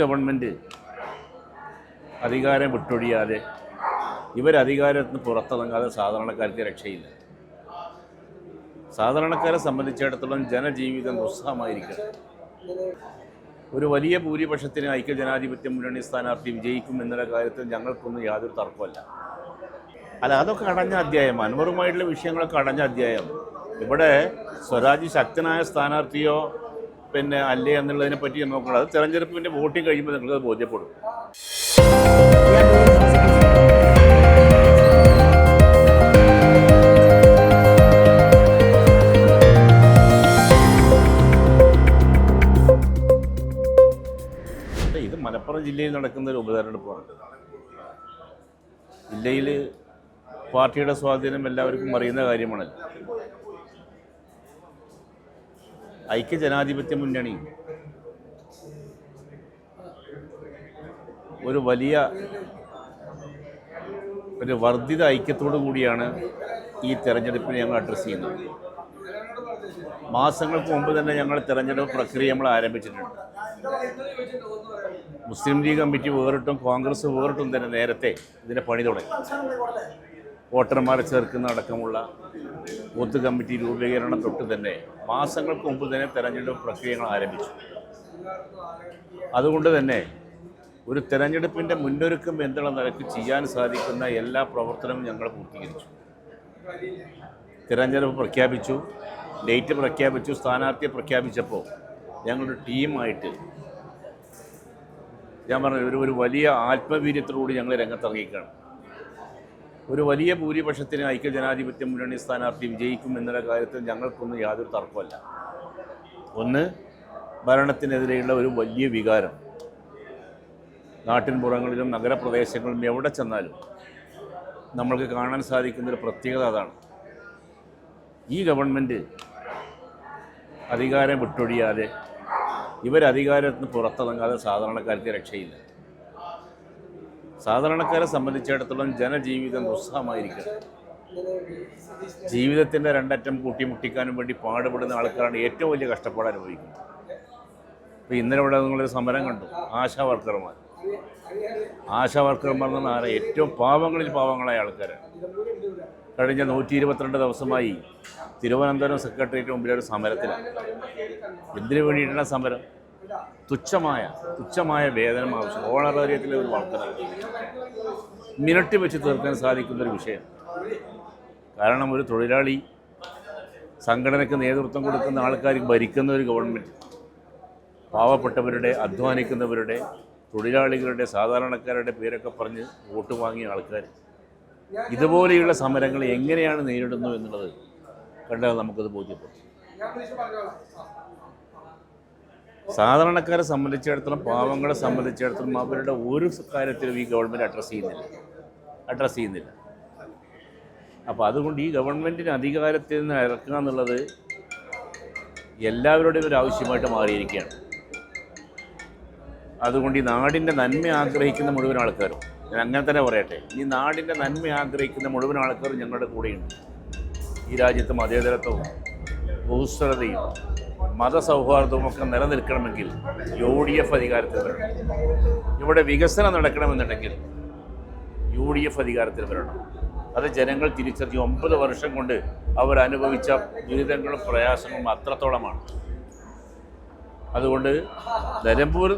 Government അധികാരം വിട്ടൊഴിയാതെ ഇവരധികാരത്തിന് പുറത്തിറങ്ങാതെ സാധാരണക്കാർക്ക് രക്ഷയില്ല. സാധാരണക്കാരെ സംബന്ധിച്ചിടത്തോളം ജനജീവിതം ദുസ്സഹമായിരിക്കണം. ഒരു വലിയ ഭൂരിപക്ഷത്തിന് ഐക്യജനാധിപത്യ മുന്നണി സ്ഥാനാർത്ഥി വിജയിക്കും എന്നുള്ള കാര്യത്തിൽ ഞങ്ങൾക്കൊന്നും യാതൊരു തർക്കമല്ല. അതൊക്കെ അടഞ്ഞ അധ്യായം, അൻവറുമായിട്ടുള്ള വിഷയങ്ങളൊക്കെ അടഞ്ഞ അധ്യായം. ഇവിടെ സ്വരാജ് ശക്തനായ സ്ഥാനാർത്ഥിയോ അല്ലേ എന്നുള്ളതിനെ പറ്റി നോക്കണം. അത് തെരഞ്ഞെടുപ്പിൻ്റെ വോട്ടിംഗ് കഴിയുമ്പോൾ നിങ്ങൾക്കത് ബോധ്യപ്പെടും. ഇത് മലപ്പുറം ജില്ലയിൽ നടക്കുന്ന ഒരു ഉപതെരഞ്ഞെടുപ്പാണ്. ജില്ലയിൽ പാർട്ടിയുടെ സ്വാധീനം എല്ലാവർക്കും അറിയുന്ന കാര്യമാണല്ലോ. ഐക്യജനാധിപത്യ മുന്നണി ഒരു വലിയ വർദ്ധിത ഐക്യത്തോടു കൂടിയാണ് ഈ തെരഞ്ഞെടുപ്പിനെ ഞങ്ങൾ അഡ്രസ്സ് ചെയ്യുന്നത്. മാസങ്ങൾക്ക് മുമ്പ് തന്നെ ഞങ്ങൾ തെരഞ്ഞെടുപ്പ് പ്രക്രിയ നമ്മൾ ആരംഭിച്ചിട്ടുണ്ട്. മുസ്ലിം ലീഗ് കമ്മിറ്റി വേറിട്ടും കോൺഗ്രസ് വേറിട്ടും തന്നെ നേരത്തെ ഇതിൻ്റെ പണി തുടങ്ങി. വോട്ടർമാരെ ചേർക്കുന്ന അടക്കമുള്ള ബൂത്ത് കമ്മിറ്റി രൂപീകരണം തൊട്ട് തന്നെ മാസങ്ങൾക്ക് മുമ്പ് തന്നെ തെരഞ്ഞെടുപ്പ് പ്രക്രിയകൾ ആരംഭിച്ചു. അതുകൊണ്ട് തന്നെ ഒരു തെരഞ്ഞെടുപ്പിൻ്റെ മുന്നൊരുക്കം എന്നുള്ള നിലയ്ക്ക് ചെയ്യാൻ സാധിക്കുന്ന എല്ലാ പ്രവർത്തനവും ഞങ്ങൾ പൂർത്തീകരിച്ചു. തിരഞ്ഞെടുപ്പ് പ്രഖ്യാപിച്ചു, ഡേറ്റ് പ്രഖ്യാപിച്ചു, സ്ഥാനാർത്ഥിയെ പ്രഖ്യാപിച്ചപ്പോൾ ഞങ്ങളുടെ ടീമായിട്ട് ഞാൻ പറഞ്ഞു ഒരു വലിയ ആത്മവീര്യത്തോടുകൂടി ഞങ്ങൾ രംഗത്തിറങ്ങിക്കുകയാണ്. ഒരു വലിയ ഭൂരിപക്ഷത്തിന് ഐക്യജനാധിപത്യ മുന്നണി സ്ഥാനാർത്ഥി വിജയിക്കും എന്നുള്ള കാര്യത്തിൽ ഞങ്ങൾക്കൊന്നും യാതൊരു തർക്കമല്ല. ഒന്ന്, ഭരണത്തിനെതിരെയുള്ള ഒരു വലിയ വികാരം നാട്ടിൻപുറങ്ങളിലും നഗരപ്രദേശങ്ങളിലും എവിടെ ചെന്നാലും നമ്മൾക്ക് കാണാൻ സാധിക്കുന്നൊരു പ്രത്യേകത അതാണ്. ഈ ഗവൺമെൻറ് അധികാരം വിട്ടൊഴിയാതെ ഇവരധികാരത്തിന് പുറത്തിറങ്ങാതെ സാധാരണക്കാർക്ക് രക്ഷയില്ല. സാധാരണക്കാരെ സംബന്ധിച്ചിടത്തോളം ജനജീവിതം ദുസ്സഹമായിരിക്കണം. ജീവിതത്തിൻ്റെ രണ്ടറ്റം കൂട്ടിമുട്ടിക്കാനും വേണ്ടി പാടുപെടുന്ന ആൾക്കാരാണ് ഏറ്റവും വലിയ കഷ്ടപ്പാട് അനുഭവിക്കുന്നത്. ഇപ്പോൾ ഇന്നലെ ഇവിടെ നിങ്ങളൊരു സമരം കണ്ടു. ആശാവർക്കർമാർ എന്ന് പറഞ്ഞാൽ ഏറ്റവും പാവങ്ങളിൽ പാവങ്ങളായ ആൾക്കാരാണ്. കഴിഞ്ഞ 122 ദിവസമായി തിരുവനന്തപുരം സെക്രട്ടേറിയറ്റ് മുമ്പിൽ ഒരു സമരത്തിലാണ്. എന്തിനു വേണ്ടിയിട്ടാണ് സമരം? തുച്ഛമായ വേതനം ആവശ്യം, ഓണറേറിയത്തിലെ ഒരു വർധന മിനിറ്റ് വെച്ച് തീർക്കാൻ സാധിക്കുന്നൊരു വിഷയം. കാരണം ഒരു തൊഴിലാളി സംഘടനയ്ക്ക് നേതൃത്വം കൊടുക്കുന്ന ആൾക്കാർ ഭരിക്കുന്ന ഒരു ഗവൺമെൻറ് പാവപ്പെട്ടവരുടെ, അധ്വാനിക്കുന്നവരുടെ, തൊഴിലാളികളുടെ, സാധാരണക്കാരുടെ പേരൊക്കെ പറഞ്ഞ് വോട്ട് വാങ്ങിയ ആൾക്കാർ ഇതുപോലെയുള്ള സമരങ്ങൾ എങ്ങനെയാണ് നേരിടുന്നു എന്നുള്ളത് കണ്ടാൽ നമുക്കത് ബോധ്യപ്പെടും. സാധാരണക്കാരെ സംബന്ധിച്ചിടത്തോളം, പാവങ്ങളെ സംബന്ധിച്ചിടത്തോളം അവരുടെ ഒരു കാര്യത്തിലും ഈ ഗവൺമെൻറ് അഡ്രസ്സ് ചെയ്യുന്നില്ല. അപ്പോൾ അതുകൊണ്ട് ഈ ഗവൺമെൻറ്റിന് അധികാരത്തിൽ നിന്ന് ഇറക്കുക എന്നുള്ളത് എല്ലാവരുടെയും ഒരു ആവശ്യമായിട്ട് മാറിയിരിക്കുകയാണ്. അതുകൊണ്ട് ഈ നാടിൻ്റെ നന്മ ആഗ്രഹിക്കുന്ന മുഴുവൻ ആൾക്കാരും, ഞാൻ അങ്ങനെ തന്നെ പറയട്ടെ, ഈ നാടിൻ്റെ നന്മ ആഗ്രഹിക്കുന്ന മുഴുവൻ ആൾക്കാരും ഞങ്ങളുടെ കൂടെയുണ്ട്. ഈ രാജ്യത്ത് മതേതരത്വവും ബഹുസ്വരതയും മതസൗഹാർദ്ദവും ഒക്കെ നിലനിൽക്കണമെങ്കിൽ UDF അധികാരത്തിൽ വരണം. ഇവിടെ വികസനം നടക്കണമെന്നുണ്ടെങ്കിൽ UDF അധികാരത്തിൽ വരണം. അത് ജനങ്ങൾ തിരിച്ചറിഞ്ഞ് 9 വർഷം കൊണ്ട് അവരനുഭവിച്ച ദുരിതങ്ങളും പ്രയാസങ്ങളും അത്രത്തോളമാണ്. അതുകൊണ്ട് നിലമ്പൂർ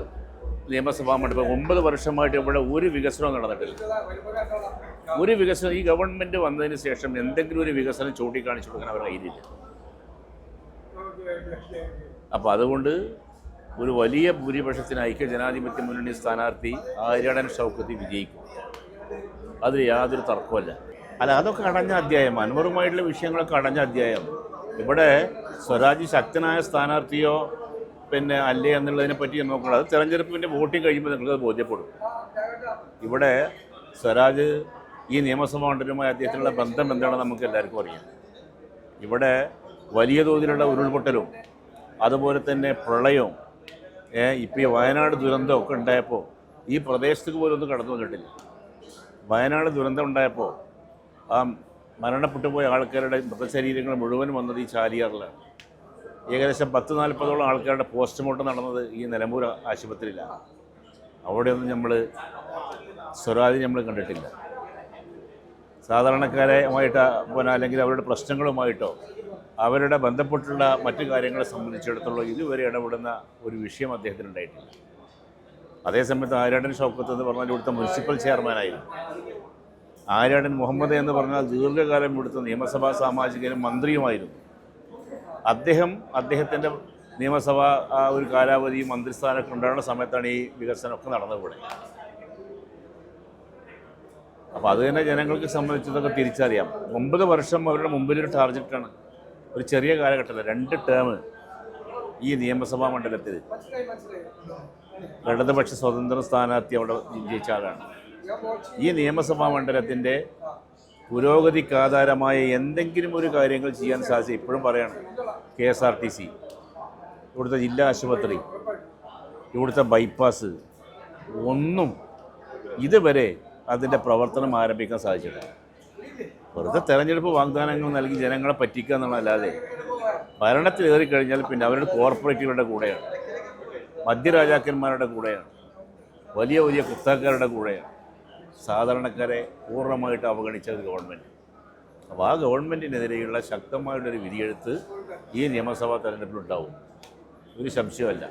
നിയമസഭാ മണ്ഡലം 9 വർഷമായിട്ട് ഇവിടെ ഒരു വികസനവും നടന്നിട്ടില്ല. ഒരു വികസനം ഈ ഗവൺമെൻറ് വന്നതിന് ശേഷം എന്തെങ്കിലും ഒരു വികസനം ചൂണ്ടിക്കാണിച്ചു കൊടുക്കാൻ അവരുടെ കയ്യിലില്ല. അപ്പോൾ അതുകൊണ്ട് ഒരു വലിയ ഭൂരിപക്ഷത്തിന് ഐക്യജനാധിപത്യ മുന്നണി സ്ഥാനാർത്ഥി ആര്യടൻ ഷൗക്കത്ത് വിജയിക്കും. അതിൽ യാതൊരു തർക്കമല്ല. അതൊക്കെ അടഞ്ഞ അധ്യായം, അൻവറുമായിട്ടുള്ള വിഷയങ്ങളൊക്കെ അടഞ്ഞ അധ്യായം. ഇവിടെ സ്വരാജ് ശക്തനായ സ്ഥാനാർത്ഥിയോ അല്ലേ എന്നുള്ളതിനെ പറ്റി നോക്കണം. അത് തെരഞ്ഞെടുപ്പിൻ്റെ വോട്ടിംഗ് കഴിയുമ്പോൾ നിങ്ങൾക്കത് ബോധ്യപ്പെടും. ഇവിടെ സ്വരാജ് ഈ നിയമസഭാ മണ്ഡലവുമായി അദ്ദേഹത്തിനുള്ള ബന്ധം എന്താണെന്ന് നമുക്ക് എല്ലാവർക്കും അറിയാം. ഇവിടെ വലിയ തോതിലുള്ള ഉരുൾപൊട്ടലും അതുപോലെ തന്നെ പ്രളയവും ഇപ്പോൾ ഈ വയനാട് ദുരന്തമൊക്കെ ഉണ്ടായപ്പോൾ ഈ പ്രദേശത്തേക്ക് പോലും ഒന്നും കടന്നു വന്നിട്ടില്ല. വയനാട് ദുരന്തം ഉണ്ടായപ്പോൾ ആ മരണപ്പെട്ടു പോയ ആൾക്കാരുടെ മൃതശരീരങ്ങൾ മുഴുവൻ വന്നത് ഈ ചാലിയാറിലാണ്. ഏകദേശം 10-40ഓളം ആൾക്കാരുടെ പോസ്റ്റ്മോർട്ടം നടന്നത് ഈ നിലമ്പൂർ ആശുപത്രിയിലാണ്. അവിടെയൊന്നും നമ്മൾ സ്വരാജ് നമ്മൾ കണ്ടിട്ടില്ല. സാധാരണക്കാരുമായിട്ട് പിന്നെ അല്ലെങ്കിൽ അവരുടെ പ്രശ്നങ്ങളുമായിട്ടോ അവരുടെ ബന്ധപ്പെട്ടുള്ള മറ്റു കാര്യങ്ങളെ സംബന്ധിച്ചിടത്തോളം ഇതുവരെ ഇടപെടുന്ന ഒരു വിഷയം അദ്ദേഹത്തിനുണ്ടായിട്ടില്ല. അതേസമയത്ത് ആര്യാടൻ ഷൗക്കത്ത് എന്ന് പറഞ്ഞാൽ ഇവിടുത്തെ മുനിസിപ്പൽ ചെയർമാനായിരുന്നു. ആര്യാടൻ മുഹമ്മദ് എന്ന് പറഞ്ഞാൽ ദീർഘകാലം ഇവിടുത്തെ നിയമസഭാ സാമാജികനും മന്ത്രിയുമായിരുന്നു. അദ്ദേഹത്തിൻ്റെ നിയമസഭാ ആ ഒരു കാലാവധി മന്ത്രിസ്ഥാനമൊക്കെ ഉണ്ടാകുന്ന സമയത്താണ് ഈ വികസനമൊക്കെ നടന്നത് ഇവിടെ. അപ്പോൾ അത് തന്നെ ജനങ്ങൾക്ക് സംബന്ധിച്ചതൊക്കെ തിരിച്ചറിയാം. 9 വർഷം അവരുടെ മുമ്പിലൊരു ടാർഗറ്റാണ്. ഒരു ചെറിയ കാലഘട്ടത്തിൽ 2 ടേം ഈ നിയമസഭാ മണ്ഡലത്തിൽ ഇടതുപക്ഷ സ്വതന്ത്ര സ്ഥാനാർത്ഥി അവിടെ വിജയിച്ച ആളാണ്. ഈ നിയമസഭാ മണ്ഡലത്തിൻ്റെ പുരോഗതിക്കാധാരമായ എന്തെങ്കിലും ഒരു കാര്യങ്ങൾ ചെയ്യാൻ സാധിച്ചു. ഇപ്പോഴും പറയാണ് KSRTC, ഇവിടുത്തെ ജില്ലാ ആശുപത്രി, ഇവിടുത്തെ ബൈപ്പാസ് ഒന്നും ഇതുവരെ അതിൻ്റെ പ്രവർത്തനം ആരംഭിക്കാൻ സാധിച്ചിട്ടില്ല. വെറുതെ തെരഞ്ഞെടുപ്പ് വാഗ്ദാനങ്ങൾ നൽകി ജനങ്ങളെ പറ്റിക്കുക എന്നുള്ളതല്ലാതെ ഭരണത്തിലേറിക്കഴിഞ്ഞാൽ പിന്നെ അവരുടെ കോർപ്പറേറ്റുകളുടെ കൂടെയാണ്, മദ്യരാജാക്കന്മാരുടെ കൂടെയാണ്, വലിയ വലിയ കുത്തകക്കാരുടെ കൂടെയാണ് സാധാരണക്കാരെ പൂർണ്ണമായിട്ട് അവഗണിച്ച ഒരു ഗവൺമെൻറ്. അപ്പോൾ ആ ഗവൺമെൻറ്റിനെതിരെയുള്ള ശക്തമായിട്ടൊരു വിധിയെഴുത്ത് ഈ നിയമസഭാ തെരഞ്ഞെടുപ്പിലുണ്ടാവും, ഒരു സംശയമല്ല.